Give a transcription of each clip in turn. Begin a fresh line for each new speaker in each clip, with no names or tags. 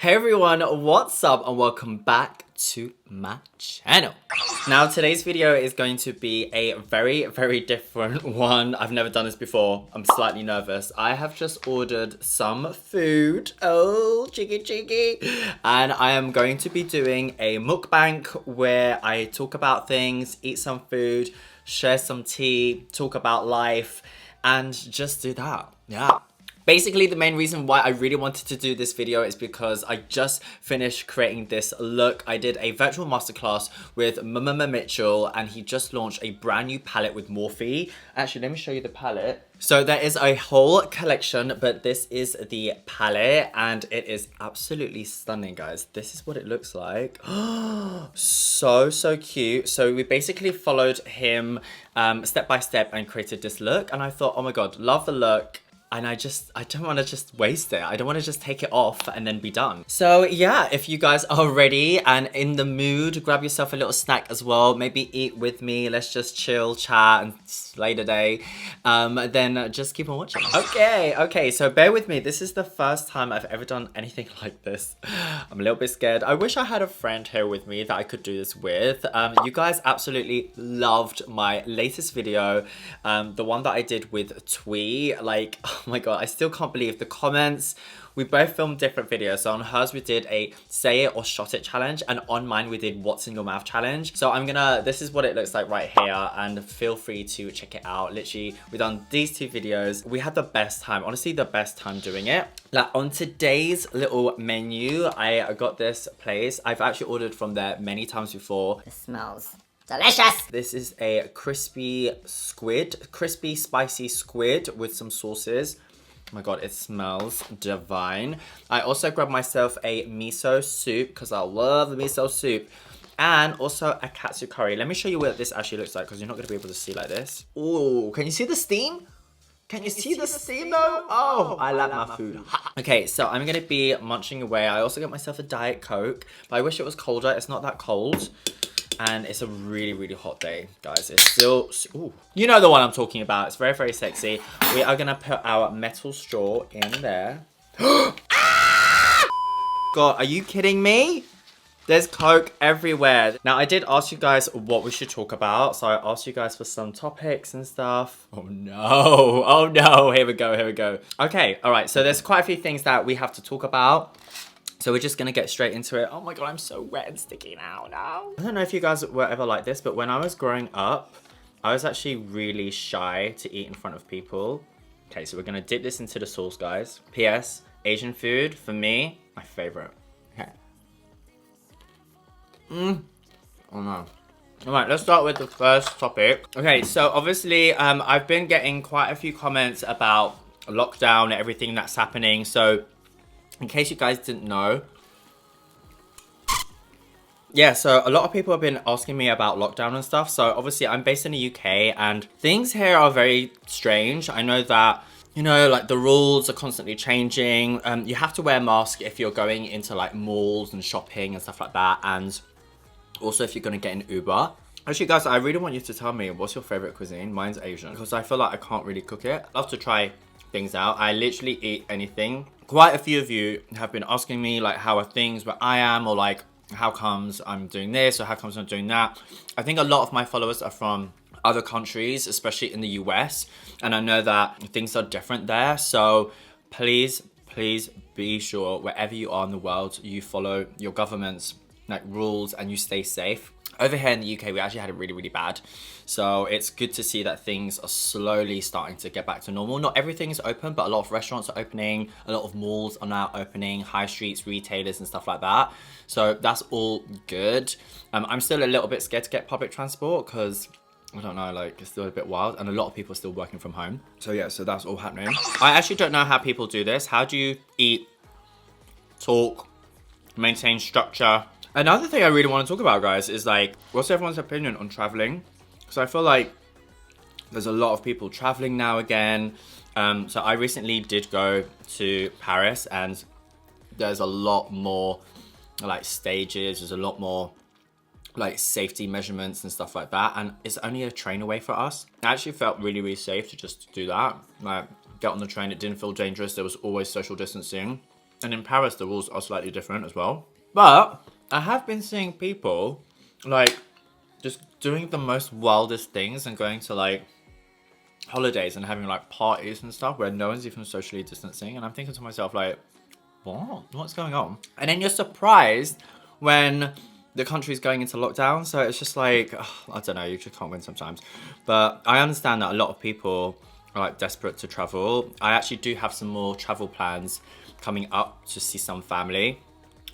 Hey everyone, what's up and welcome back to my channel. Now today's video is going to be a very different one. I've never done this before. I'm slightly nervous. I have just ordered some food. Oh, cheeky. And I am going to be doing a mukbang where I talk about things, eat some food, share some tea, talk about life, and just do that. Yeah. Basically, the main reason why I really wanted to do this video is because I just finished creating this look. I did a virtual masterclass with Mitchell and he just launched a brand new palette with Morphe. Actually, let me show you the palette. So there is a whole collection, but this is the palette and it is absolutely stunning, guys. This is what it looks like. So cute. So we basically followed him step by step and created this look. And I thought, oh my God, love the look. And I don't want to just waste it. I don't want to just take it off and then be done. So yeah, if you guys are ready and in the mood, grab yourself a little snack as well. Maybe eat with me. Let's just chill, chat, and slay the day. Then just keep on watching. Okay, so bear with me. This is the first time I've ever done anything like this. I'm a little bit scared. I wish I had a friend here with me that I could do this with. You guys absolutely loved my latest video. The one that I did with Twee. Like, oh my God, I still can't believe the comments. We both filmed different videos. So on hers, we did a say it or shot it challenge. And on mine, we did what's in your mouth challenge. So this is what it looks like right here. And feel free to check it out. Literally, we've done these two videos. We had the best time, honestly, the best time doing it. Like on today's little menu, I got this place. I've actually ordered from there many times before.
It smells delicious.
This is a crispy spicy squid with some sauces. Oh my God, it smells divine. I also grabbed myself a miso soup because I love the miso soup. And also a katsu curry. Let me show you what this actually looks like because you're not going to be able to see like this. Oh, can you see the steam? Can you see the steam though? Oh, I like my food. Okay, so I'm going to be munching away. I also got myself a Diet Coke, but I wish it was colder. It's not that cold. And it's a really hot day, guys. It's still, ooh. You know the one I'm talking about. It's very sexy. We are gonna put our metal straw in there. God, are you kidding me? There's Coke everywhere. Now, I did ask you guys what we should talk about. So I asked you guys for some topics and stuff. Oh no, here we go. Okay, all right, so there's quite a few things that we have to talk about. So we're just gonna get straight into it. Oh my God, I'm so wet and sticky now. No. I don't know if you guys were ever like this, but when I was growing up, I was actually really shy to eat in front of people. Okay, so we're gonna dip this into the sauce, guys. P.S. Asian food, for me, my favorite. Okay. Oh no. All right, let's start with the first topic. Okay, so obviously, I've been getting quite a few comments about lockdown and everything that's happening. So in case you guys didn't know, yeah, so a lot of people have been asking me about lockdown and stuff. So obviously I'm based in the UK and things here are very strange. I know that, you know, like the rules are constantly changing. You have to wear a mask if you're going into like malls and shopping and stuff like that. And also if you're gonna get an Uber. Actually guys, I really want you to tell me what's your favorite cuisine. Mine's Asian because I feel like I can't really cook it. I love to try things out. I literally eat anything. Quite a few of you have been asking me like how are things where I am, or like how comes I'm doing this or how comes I'm doing that. I think a lot of my followers are from other countries, especially in the US, and I know that things are different there. So please be sure wherever you are in the world, you follow your government's like rules and you stay safe. Over here in the UK, we actually had it really bad. So it's good to see that things are slowly starting to get back to normal. Not everything is open, but a lot of restaurants are opening. A lot of malls are now opening, high streets, retailers and stuff like that. So that's all good. I'm still a little bit scared to get public transport because, I don't know, like it's still a bit wild and a lot of people are still working from home. So yeah, so that's all happening. I actually don't know how people do this. How do you eat, talk, maintain structure? Another thing I really want to talk about, guys, is like, what's everyone's opinion on traveling? Because I feel like there's a lot of people traveling now again. So I recently did go to Paris and there's a lot more like stages. There's a lot more like safety measurements and stuff like that. And it's only a train away for us. It actually felt really safe to just do that. Like get on the train, it didn't feel dangerous. There was always social distancing. And in Paris, the rules are slightly different as well. But I have been seeing people like just doing the most wildest things and going to like holidays and having like parties and stuff where no one's even socially distancing. And I'm thinking to myself like, what's going on? And then you're surprised when the country's going into lockdown. So it's just like, I don't know, you just can't win sometimes. But I understand that a lot of people are like desperate to travel. I actually do have some more travel plans coming up to see some family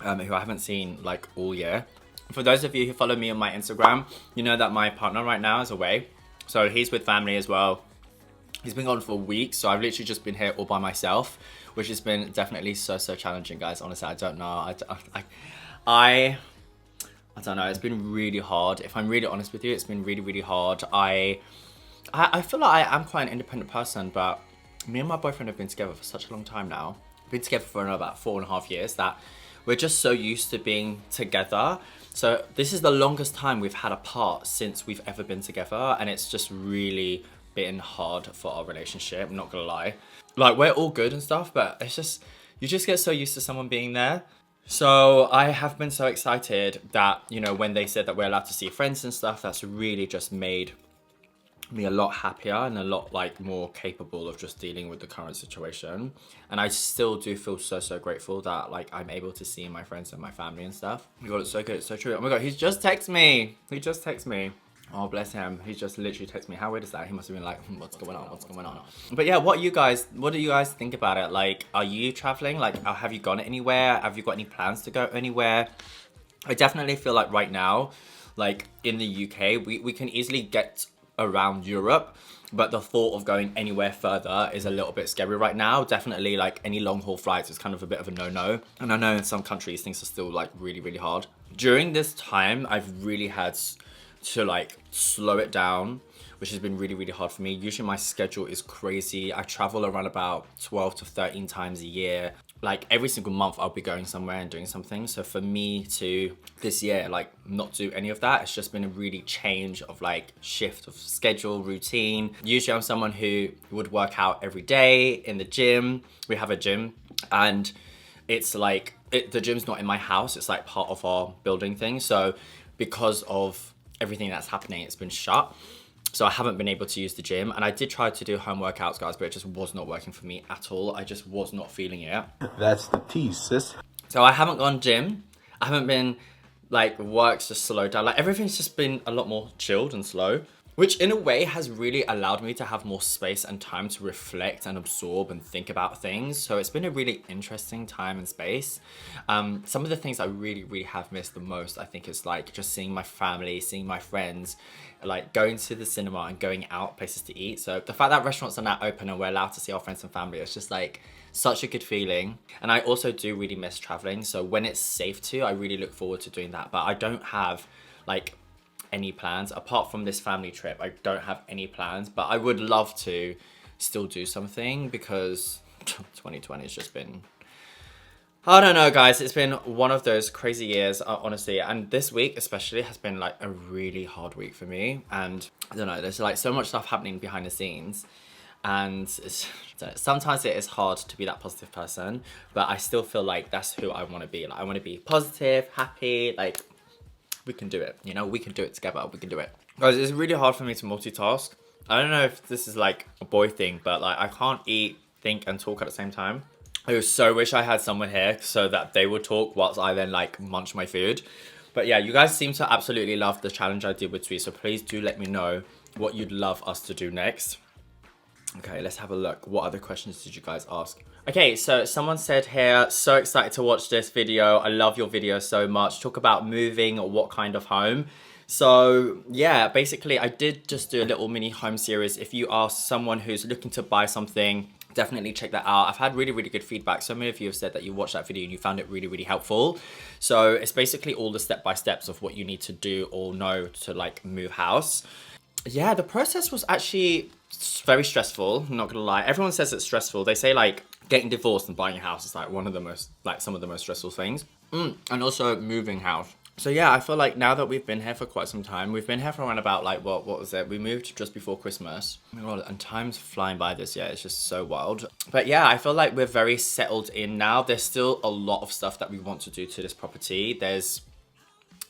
who I haven't seen like all year. For those of you who follow me on my Instagram, you know that my partner right now is away. So he's with family as well. He's been gone for weeks, so I've literally just been here all by myself, which has been definitely so challenging, guys. Honestly, I don't know. I don't know. It's been really hard. If I'm really honest with you, it's been really hard. I feel like I am quite an independent person, but me and my boyfriend have been together for such a long time now. We've been together for about 4.5 years that we're just so used to being together. So this is the longest time we've had apart since we've ever been together, and it's just really been hard for our relationship, I'm not gonna lie. Like, we're all good and stuff, but it's just, you just get so used to someone being there. So I have been so excited that, you know, when they said that we're allowed to see friends and stuff, that's really just made me a lot happier and a lot like more capable of just dealing with the current situation. And I still do feel so grateful that like I'm able to see my friends and my family and stuff. Oh my god, it's so good, it's so true. Oh my god, he's just texted me. He just texted me. Oh, bless him. He just literally texted me. How weird is that? He must have been like, what's going on? What's going on? But yeah, what do you guys think about it? Like, are you traveling? Like, have you gone anywhere? Have you got any plans to go anywhere? I definitely feel like right now, like in the UK, we can easily get around Europe, but the thought of going anywhere further is a little bit scary right now. Definitely like any long haul flights is kind of a bit of a no-no. And I know in some countries things are still like really hard. During this time, I've really had to like slow it down, which has been really hard for me. Usually my schedule is crazy. I travel around about 12 to 13 times a year. Like every single month I'll be going somewhere and doing something. So for me to this year like not do any of that, it's just been a really change of like shift of schedule, routine. Usually I'm someone who would work out every day in the gym. We have a gym and it's like the gym's not in my house, it's like part of our building thing. So because of everything that's happening, it's been shut. So I haven't been able to use the gym, and I did try to do home workouts, guys, but it just was not working for me at all. I just was not feeling it.
That's the tea, sis.
So I haven't gone gym. I haven't been, like, work's just slowed down. Like, everything's just been a lot more chilled and slow, which in a way has really allowed me to have more space and time to reflect and absorb and think about things. So it's been a really interesting time and space. Some of the things I really have missed the most, I think, is like just seeing my family, seeing my friends, like going to the cinema and going out places to eat. So the fact that restaurants are now open and we're allowed to see our friends and family, it's just like such a good feeling. And I also do really miss traveling. So when it's safe to, I really look forward to doing that. But I don't have like any plans apart from this family trip. I don't have any plans, but I would love to still do something because 2020 has just been, I don't know, guys. It's been one of those crazy years, honestly. And this week especially has been like a really hard week for me. And I don't know, there's like so much stuff happening behind the scenes. And sometimes it is hard to be that positive person, but I still feel like that's who I want to be. Like I want to be positive, happy, like we can do it. You know, we can do it together. We can do it. Guys, it's really hard for me to multitask. I don't know if this is like a boy thing, but like I can't eat, think and talk at the same time. I so wish I had someone here so that they would talk whilst I then like munch my food. But yeah, you guys seem to absolutely love the challenge I did with Twee, so please do let me know what you'd love us to do next. Okay, let's have a look. What other questions did you guys ask? Okay, so someone said here, so excited to watch this video. I love your video so much. Talk about moving, what kind of home. So yeah, basically I did just do a little mini home series. If you are someone who's looking to buy something, definitely check that out. I've had really good feedback. So many of you have said that you watched that video and you found it really helpful. So it's basically all the step-by-steps of what you need to do or know to like move house. Yeah, the process was actually very stressful, I'm not gonna lie. Everyone says it's stressful. They say like getting divorced and buying a house is like one of the most, like some of the most stressful things. And also moving house. So yeah, I feel like now that we've been here for quite some time, we've been here for around about like, what was it? We moved just before Christmas. Oh my God, and time's flying by this year. It's just so wild. But yeah, I feel like we're very settled in now. There's still a lot of stuff that we want to do to this property. There's,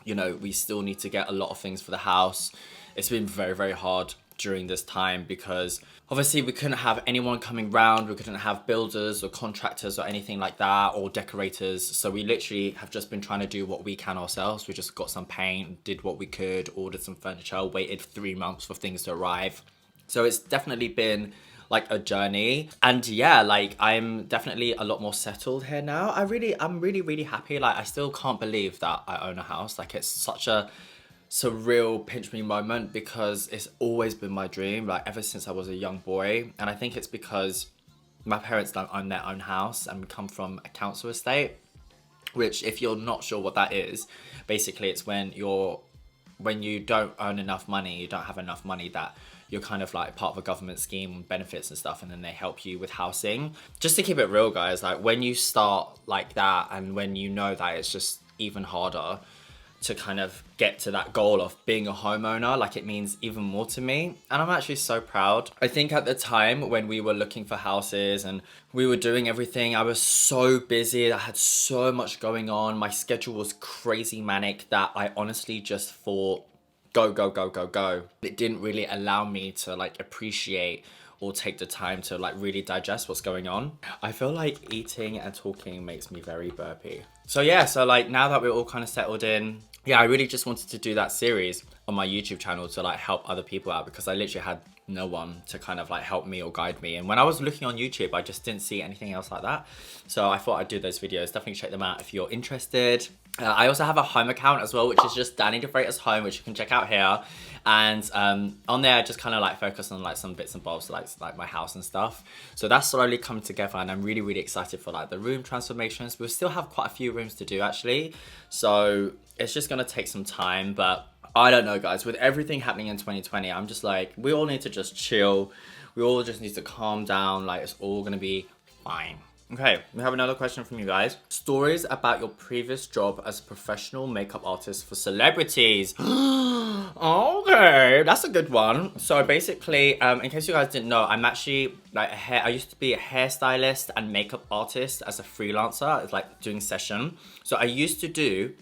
you know, we still need to get a lot of things for the house. It's been very, very hard during this time because obviously we couldn't have anyone coming round, we couldn't have builders or contractors or anything like that, or decorators. So we literally have just been trying to do what we can ourselves. We just got some paint, did what we could, ordered some furniture, waited 3 months for things to arrive. So it's definitely been like a journey. And yeah, like I'm definitely a lot more settled here now. I'm really happy. Like I still can't believe that I own a house. Like it's such a surreal pinch me moment because it's always been my dream, like ever since I was a young boy. And I think it's because my parents don't own their own house and we come from a council estate, which if you're not sure what that is, basically it's when you don't own enough money, you don't have enough money that you're kind of like part of a government scheme, benefits and stuff, and then they help you with housing. Just to keep it real, guys, like when you start like that and when you know that it's just even harder to kind of get to that goal of being a homeowner, like it means even more to me. And I'm actually so proud. I think at the time when we were looking for houses and we were doing everything, I was so busy. I had so much going on. My schedule was crazy manic that I honestly just thought, go, go, go, go, go. It didn't really allow me to like appreciate or take the time to like really digest what's going on. I feel like eating and talking makes me very burpy. So yeah, so like now that we're all kind of settled in, yeah, I really just wanted to do that series on my YouTube channel to like help other people out because I literally had no one to kind of like help me or guide me. And when I was looking on YouTube, I just didn't see anything else like that. So I thought I'd do those videos. Definitely check them out if you're interested. I also have a home account as well, which is just Danny Defreitas Home, which you can check out here. And on there, I just kind of like focus on like some bits and bobs, like my house and stuff. So that's slowly coming together, and I'm really excited for like the room transformations. We'll still have quite a few rooms to do actually. So it's just gonna take some time, but I don't know, guys. With everything happening in 2020, I'm just like, we all need to just chill. We all just need to calm down. Like it's all gonna be fine. Okay, we have another question from you guys. Stories about your previous job as a professional makeup artist for celebrities. Okay, that's a good one. So basically, in case you guys didn't know, I'm actually like I used to be a hairstylist and makeup artist as a freelancer. It's like doing session. So I used to do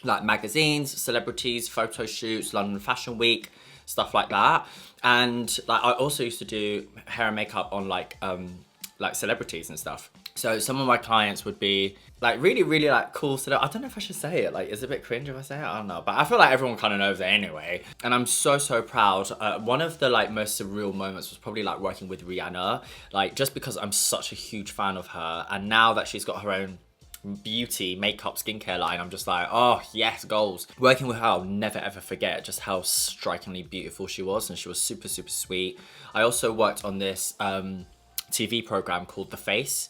like magazines, celebrities, photo shoots, London Fashion Week, stuff like that. And like I also used to do hair and makeup on like celebrities and stuff. So some of my clients would be like really like cool. So I don't know if I should say it. Like, is it a bit cringe if I say it? I don't know. But I feel like everyone kind of knows it anyway. And I'm so proud. One of the like most surreal moments was probably like working with Rihanna. Like just because I'm such a huge fan of her. And now that she's got her own beauty, makeup, skincare line, I'm just like, oh yes, goals. Working with her, I'll never ever forget just how strikingly beautiful she was. And she was super sweet. I also worked on this TV program called The Face,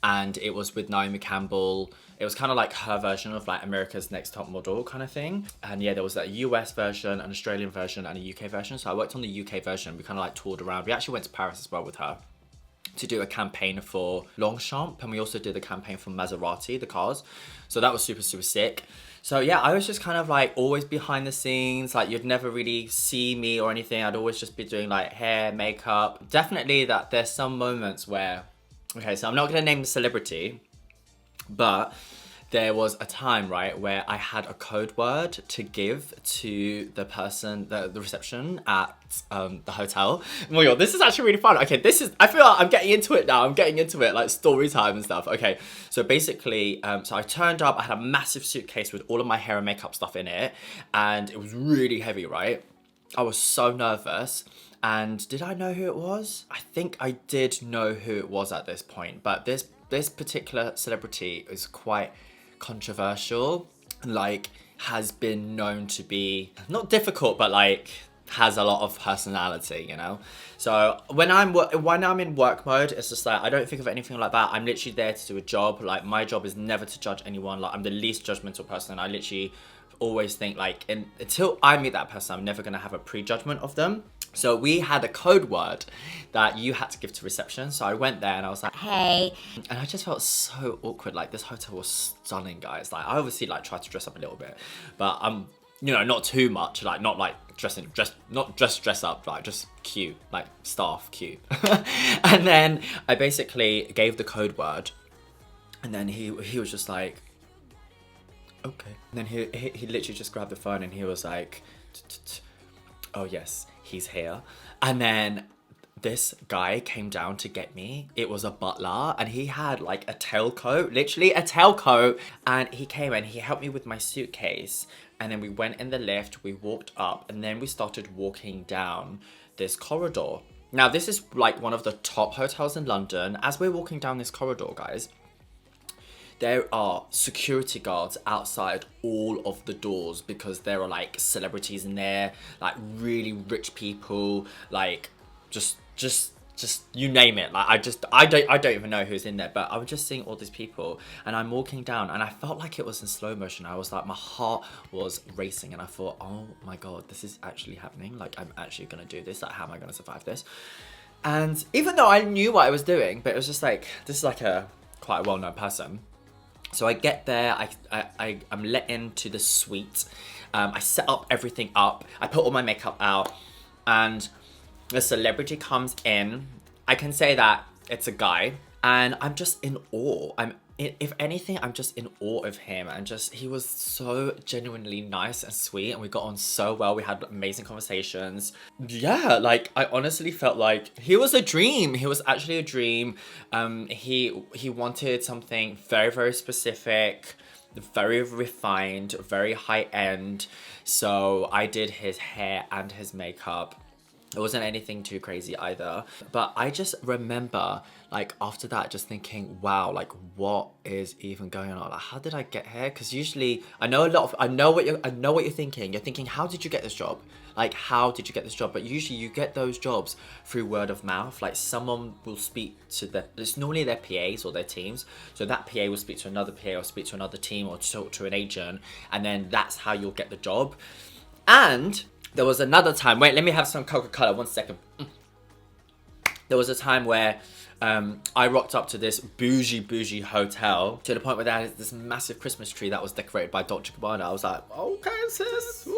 and it was with Naomi Campbell. It was kind of like her version of like America's Next Top Model kind of thing. And yeah, there was that US version, an Australian version, and a UK version. So I worked on the UK version. We kind of like toured around. We actually went to Paris as well with her to do a campaign for Longchamp, and we also did a campaign for Maserati, the cars. So that was super sick. So yeah, I was just kind of like always behind the scenes. Like you'd never really see me or anything. I'd always just be doing like hair, makeup. Definitely that there's some moments where, okay, so I'm not gonna name the celebrity, but there was a time, right, where I had a code word to give to the person, the reception at the hotel. Oh my God, this is actually really fun. Okay, I feel like I'm getting into it now. I'm getting into it, like story time and stuff. Okay, so basically, so I turned up, I had a massive suitcase with all of my hair and makeup stuff in it, and it was really heavy, right? I was so nervous. And did I know who it was? I think I did know who it was at this point, but this particular celebrity is quite controversial, like has been known to be not difficult, but like has a lot of personality, you know. So when I'm in work mode, it's just like I don't think of anything like that. I'm literally there to do a job. Like my job is never to judge anyone. Like I'm the least judgmental person. I literally always think like until I meet that person, I'm never gonna have a prejudgment of them. So we had a code word that you had to give to reception. So I went there and I was like,
Hey.
and I just felt so awkward. Like, this hotel was stunning, guys. Like, I obviously like tried to dress up a little bit, but you know, not too much. Like, not like not just dress up, like just cute, like staff cute. And then I basically gave the code word, and then he was just like, okay. And then he literally just grabbed the phone and he was like, oh yes, he's here. And then this guy came down to get me. It was a butler and he had like a tailcoat, literally a tailcoat. And he came and he helped me with my suitcase. And then we went in the lift, we walked up, and then we started walking down this corridor. Now, this is like one of the top hotels in London. As we're walking down this corridor, guys, there are security guards outside all of the doors because there are like celebrities in there, like really rich people, like just you name it. Like I don't even know who's in there, but I was just seeing all these people and I'm walking down and I felt like it was in slow motion. I was like, my heart was racing and I thought, oh my God, this is actually happening. Like, I'm actually gonna do this. Like, how am I gonna survive this? And even though I knew what I was doing, but it was just like, this is like a quite a well-known person. So I get there, I'm let into the suite. I set up everything up. I put all my makeup out and the celebrity comes in. I can say that it's a guy and I'm just in awe. If anything, I'm just in awe of him and he was so genuinely nice and sweet and we got on so well. We had amazing conversations. Yeah, like I honestly felt like he was a dream. He was actually a dream. He wanted something very, very specific, very refined, very high end. So I did his hair and his makeup. It wasn't anything too crazy either. But I just remember, like, after that, just thinking, wow, like, what is even going on? Like, how did I get here? Because usually, I know what you're thinking. You're thinking, how did you get this job? Like, how did you get this job? But usually you get those jobs through word of mouth. Like, someone will speak to it's normally their PAs or their teams. So that PA will speak to another PA or speak to another team or talk to an agent. And then that's how you'll get the job. And there was another time, wait, let me have some Coca-Cola, 1 second. There was a time where I rocked up to this bougie hotel to the point where there was this massive Christmas tree that was decorated by Dolce & Gabbana. I was like, okay, sis.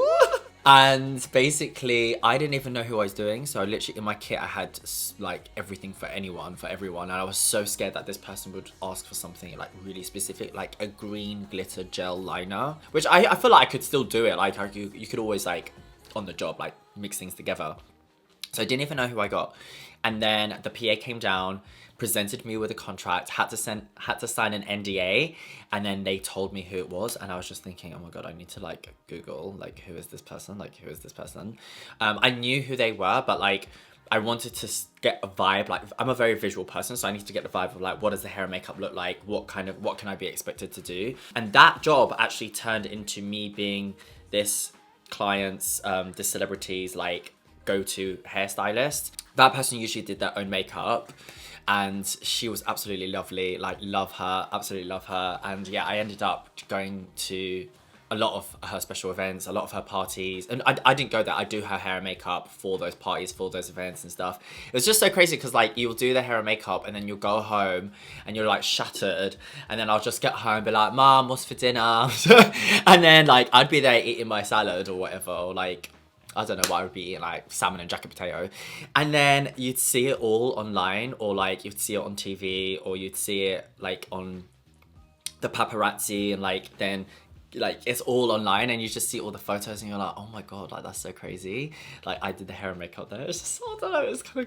And basically, I didn't even know who I was doing. So literally in my kit, I had like everything for everyone. And I was so scared that this person would ask for something like really specific, like a green glitter gel liner, which I feel like I could still do it. Like you could always like, on the job, like mix things together. So I didn't even know who I got. And then the PA came down, presented me with a contract, had to sign an NDA, and then they told me who it was. And I was just thinking, oh my God, I need to like Google, like, who is this person? Like, who is this person? I knew who they were, but like, I wanted to get a vibe. Like, I'm a very visual person, so I need to get the vibe of like, what does the hair and makeup look like? What can I be expected to do? And that job actually turned into me being this clients, the celebrities like go-to hairstylist. That person usually did their own makeup and she was absolutely lovely, like absolutely love her. And yeah, I ended up going to a lot of her special events, a lot of her parties, and I didn't go there. I do her hair and makeup for those parties, for those events and stuff. It was just so crazy because like you'll do the hair and makeup and then you'll go home and you're like shattered, and then I'll just get home and be like, Mom, what's for dinner? And then like I'd be there eating my salad or whatever, or like I don't know what I would be eating, like salmon and jacket potato. And then you'd see it all online, or like you'd see it on TV, or you'd see it like on the paparazzi, and like then like it's all online and you just see all the photos and you're like, oh my God, like that's so crazy. Like I did the hair and makeup there. It's just, I don't know, it's kind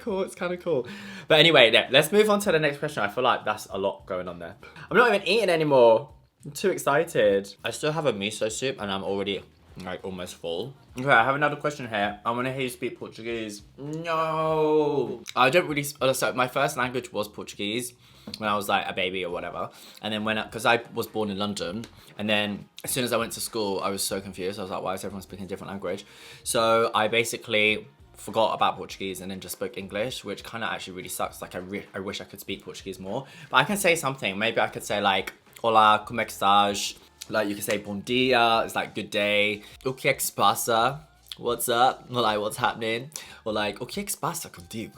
of cool. But anyway, yeah, let's move on to the next question. I feel like that's a lot going on there. I'm not even eating anymore. I'm too excited. I still have a miso soup and I'm already like almost full. Okay, I have another question here. I want to hear you speak Portuguese. No, I don't really, so my first language was Portuguese when I was like a baby or whatever. And then because I was born in London, and then as soon as I went to school, I was so confused. I was like, why is everyone speaking a different language? So I basically forgot about Portuguese and then just spoke English, which kind of actually really sucks. Like I wish I could speak Portuguese more, but I can say something. Maybe I could say like, Olá, como é que estás? Like you can say bom dia, it's like good day. O que é que se passa? what's up, or like what's happening, or like o que é que se passa contigo?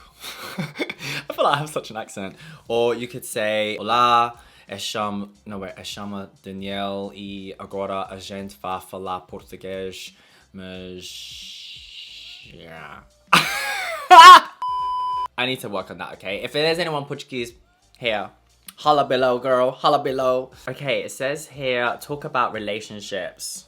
I feel like I have such an accent. Or you could say olá, chama Daniel e agora a gente vai falar português, mas yeah. I need to work on that, okay? If there's anyone Portuguese here, holla below, girl, holla below. Okay, it says here, talk about relationships.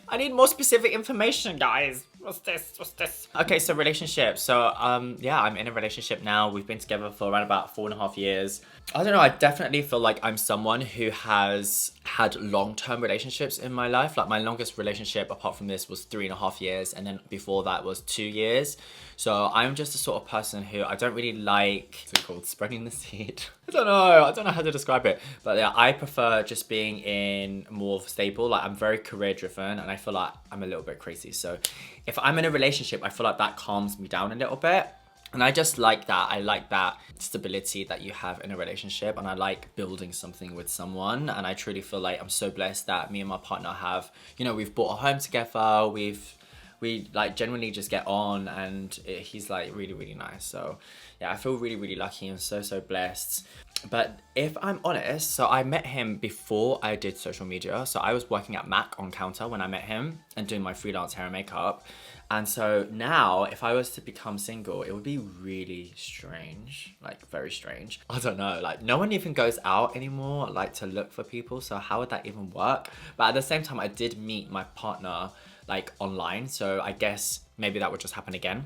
I need more specific information, guys. What's this? Okay, so relationships. So, yeah, I'm in a relationship now. We've been together for around about 4.5 years. I don't know, I definitely feel like I'm someone who has had long-term relationships in my life. Like my longest relationship apart from this was 3.5 years, and then before that was 2 years. So I'm just the sort of person who I don't really like, what's it called, spreading the seed? I don't know how to describe it. But yeah, I prefer just being in more stable. Like I'm very career driven and I feel like I'm a little bit crazy. So if I'm in a relationship, I feel like that calms me down a little bit. And I just like that. I like that stability that you have in a relationship, and I like building something with someone. And I truly feel like I'm so blessed that me and my partner have, you know, we've bought a home together. We like genuinely just get on, and he's like really, really nice. So yeah, I feel really, really lucky and so blessed. But if I'm honest, so I met him before I did social media. So I was working at Mac on counter when I met him and doing my freelance hair and makeup. And so now if I was to become single, it would be really strange, like very strange. I don't know, like no one even goes out anymore like to look for people. So how would that even work? But at the same time, I did meet my partner like online. So I guess maybe that would just happen again.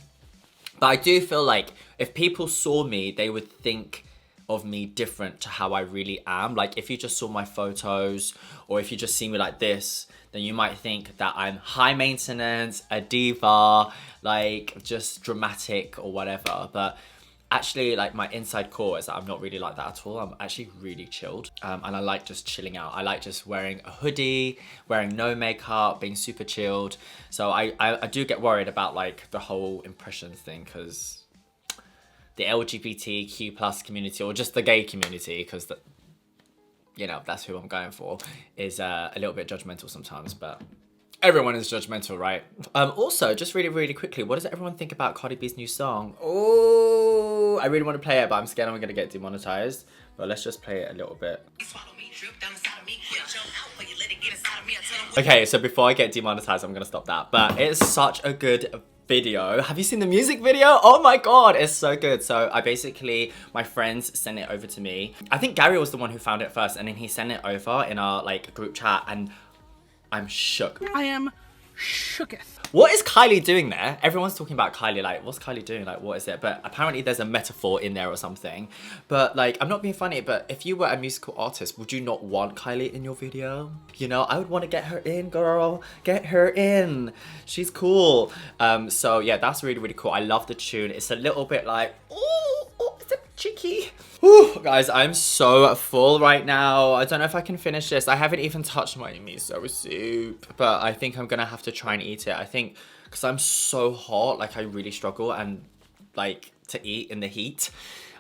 But I do feel like if people saw me, they would think of me different to how I really am. Like if you just saw my photos, or if you just see me like this, then you might think that I'm high maintenance, a diva, like just dramatic or whatever. But actually, like my inside core is that I'm not really like that at all. I'm actually really chilled, and I like just chilling out. I like just wearing a hoodie, wearing no makeup, being super chilled. So I do get worried about like the whole impressions thing, because the LGBTQ plus community, or just the gay community, because you know, that's who I'm going for, is a little bit judgmental sometimes, but everyone is judgmental, right? Also, just really, really quickly, what does everyone think about Cardi B's new song? Oh, I really want to play it, but I'm scared I'm gonna get demonetized. But let's just play it a little bit. Okay, so before I get demonetized, I'm gonna stop that. But it's such a good video. Have you seen the music video? Oh my god, it's so good. So I basically, my friends sent it over to me. I think Gary was the one who found it first, and then he sent it over in our like group chat, and I'm shook.
I am shooketh.
What is Kylie doing there? Everyone's talking about Kylie, like, what's Kylie doing? Like, what is it? But apparently there's a metaphor in there or something. But like, I'm not being funny, but if you were a musical artist, would you not want Kylie in your video? You know, I would want to get her in, girl. Get her in. She's cool. So yeah, that's really, really cool. I love the tune. It's a little bit like, oh, it's a cheeky. Whew, guys, I'm so full right now. I don't know if I can finish this. I haven't even touched my miso soup, but I think I'm gonna have to try and eat it. I think because I'm so hot, like I really struggle and like to eat in the heat.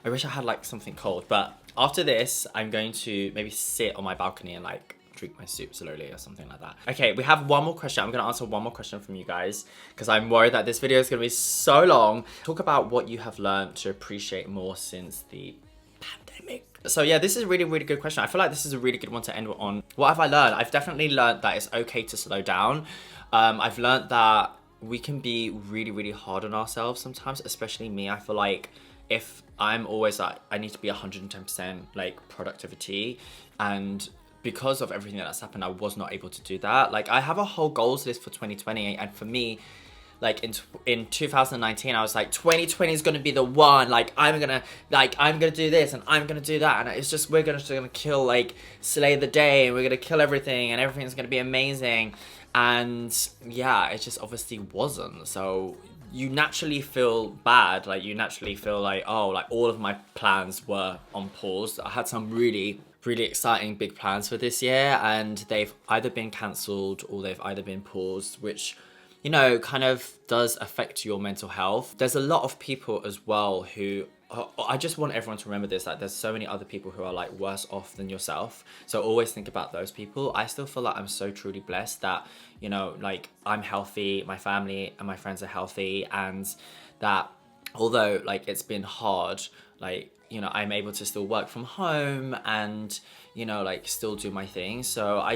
I wish I had like something cold, but after this, I'm going to maybe sit on my balcony and like drink my soup slowly or something like that. Okay, we have one more question. I'm gonna answer one more question from you guys because I'm worried that this video is gonna be so long. Talk about what you have learned to appreciate more since the pandemic. So yeah, this is a really, really good question. I feel like this is a really good one to end on. What have I learned? I've definitely learned that it's okay to slow down. I've learned that we can be really, really hard on ourselves sometimes, especially me. I feel like if I'm always like, I need to be 110% like productivity, and because of everything that's happened, I was not able to do that. Like I have a whole goals list for 2020, and for me, like in 2019, I was like, 2020 is gonna be the one. Like I'm gonna do this and I'm gonna do that, and it's just we're gonna kill, like slay the day, and we're gonna kill everything, and everything's gonna be amazing. And yeah, it just obviously wasn't. So you naturally feel bad. Like you naturally feel like, oh, like all of my plans were on pause. I had some really exciting big plans for this year, and they've either been cancelled or they've either been paused, which, you know, kind of does affect your mental health. There's a lot of people as well who I just want everyone to remember this, like there's so many other people who are like worse off than yourself, so always think about those people. I still feel like I'm so truly blessed that, you know, like I'm healthy, my family and my friends are healthy, and that although like it's been hard, like, you know, I'm able to still work from home and, you know, like still do my thing. So I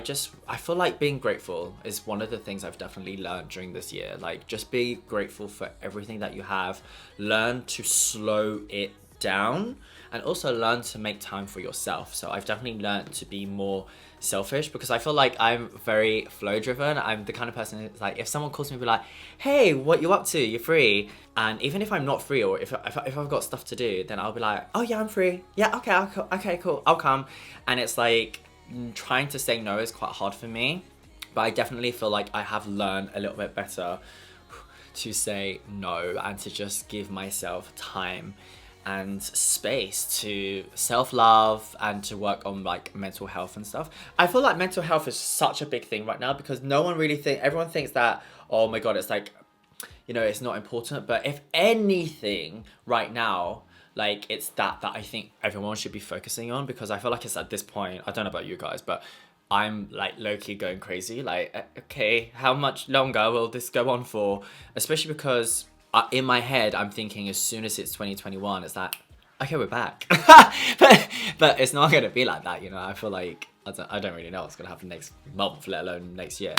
feel like being grateful is one of the things I've definitely learned during this year. Like just be grateful for everything that you have, learn to slow it down, and also learn to make time for yourself. So I've definitely learned to be more selfish, because I feel like I'm very flow driven. I'm the kind of person that's like, if someone calls me and be like, hey, what you up to, you're free, and even if I'm not free, or if I've got stuff to do, then I'll be like, oh yeah, I'm free, yeah, okay, cool, I'll come. And it's like trying to say no is quite hard for me, but I definitely feel like I have learned a little bit better to say no and to just give myself time and space to self-love and to work on like mental health and stuff. I feel like mental health is such a big thing right now, because everyone thinks that, oh my god, it's like, you know, it's not important. But if anything right now, like it's that I think everyone should be focusing on, because I feel like it's at this point, I don't know about you guys, but I'm like low-key going crazy. Like, okay, how much longer will this go on for? Especially because in my head, I'm thinking as soon as it's 2021, it's like, okay, we're back. but it's not going to be like that, you know. I feel like, I don't really know what's going to happen next month, let alone next year.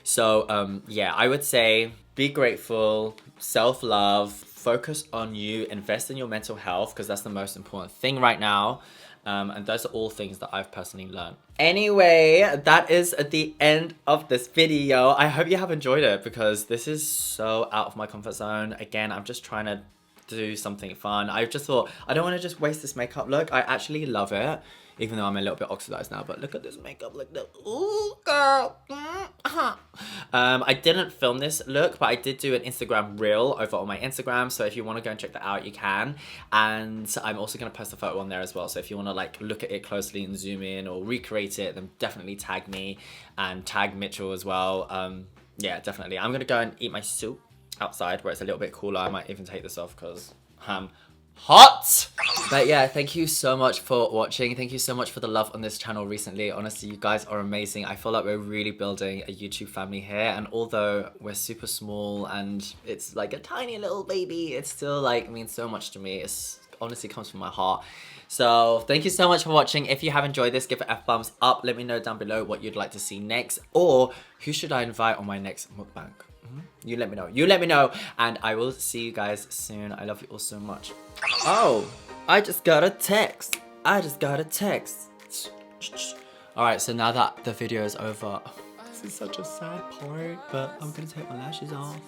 So, yeah, I would say be grateful, self-love, focus on you, invest in your mental health, because that's the most important thing right now. And those are all things that I've personally learned. Anyway, that is the end of this video. I hope you have enjoyed it, because this is so out of my comfort zone. Again, I'm just trying to do something fun. I just thought, I don't want to just waste this makeup look. I actually love it, even though I'm a little bit oxidized now. But look at this makeup look. Ooh, girl. I didn't film this look, but I did do an Instagram reel over on my Instagram. So if you want to go and check that out, you can. And I'm also going to post a photo on there as well. So if you want to like look at it closely and zoom in or recreate it, then definitely tag me and tag Mitchell as well. Yeah, definitely. I'm going to go and eat my soup outside where it's a little bit cooler. I might even take this off because I'm hot. But yeah, thank you so much for watching. Thank you so much for the love on this channel recently. Honestly, you guys are amazing. I feel like we're really building a YouTube family here, and although we're super small and it's like a tiny little baby, it still like means so much to me. It's honestly comes from my heart. So thank you so much for watching. If you have enjoyed this, give it a thumbs up. Let me know down below what you'd like to see next, or who should I invite on my next mukbang. You let me know. You let me know. And I will see you guys soon. I love you all so much. Oh, I just got a text. Alright, so now that the video is over, this is such a sad part, but I'm gonna take my lashes off.